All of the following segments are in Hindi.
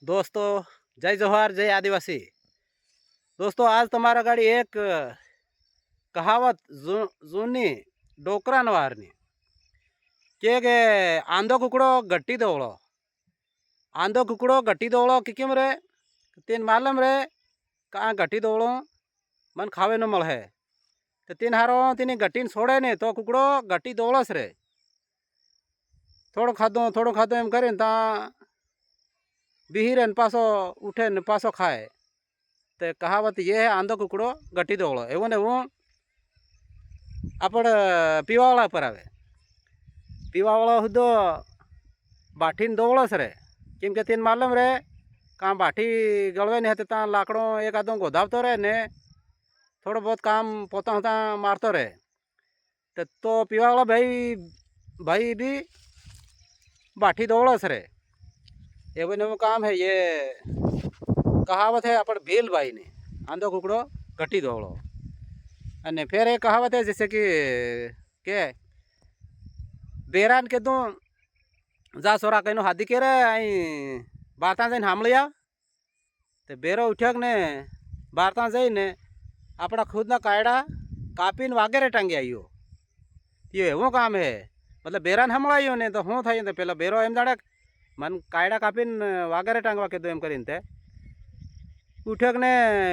दोस्तों जय जोहार जय आदिवासी। दोस्तों आज तुम्हारा गाड़ी एक कहावत जूनी डोकरान वारनी के आंधो कुकड़ो गट्टी दौड़ो, आंधो कुकड़ो गट्टी दौड़ो किम रे तीन मालूम रे कहाँ गट्टी दौड़ो मन खावे न मळे तो तीन हारो तीन गट्टी छोड़े ने तो कुकड़ो गट्टी दौड़स रे थोड़ो खादो एम करें ता बिहीर पासो उठे न पासो खाए तो कहावत ये है आंधो कुकड़ो गट्टी दौड़ो एवं एवं आपण पीवावाला पर आवे पीवावाला सुधो बाठी दौड़स रे केम के तीन मालूम रे कहाँ बाठी गलवे नहीं ता लाकड़ो एक आदो गोदावतो रहे ने थोड़ो बहुत काम पोता होता मारतो रहे तो पीवावाला भाई भी बाठी दौड़स रे एवं एवं काम है। ये कहावत है अपन भील भाई ने आंधो कुकड़ो गट्टी दौड़ो। अने फिर एक कहावत है जैसे कि के बेरान के दू जा सोरा कहीं हादी के रे आई बारता जाइन हामलिया तो बेरो उठक ने बारता जाइन अपना खुद ना कायड़ा कापीन वगैरह टांगे आइयो ये वो काम है। मतलब बेरान हमलाइयो ने तो हूँ थी तो पेला बेरो एम जाड़े मन कायड़ा कापीन वगैरह टांगवा के दो एम करीन ते उठक ने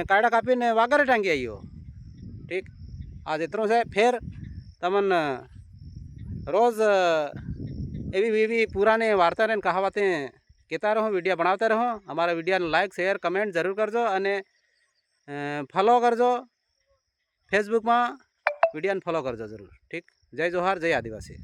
कायड़ा कापीन वगैरह टांगी आइयो। ठीक आज इतनों से फिर तमन रोज़ एवी पुराने वार्ता ने कहावतें कहता रहो, वीडियो बनाते रहो। हमारा वीडियो लाइक शेयर कमेंट जरूर करजो अने फॉलो करजो फेसबुक में वीडियो फॉलो करजो जरूर। ठीक जय जोहार जय आदिवासी।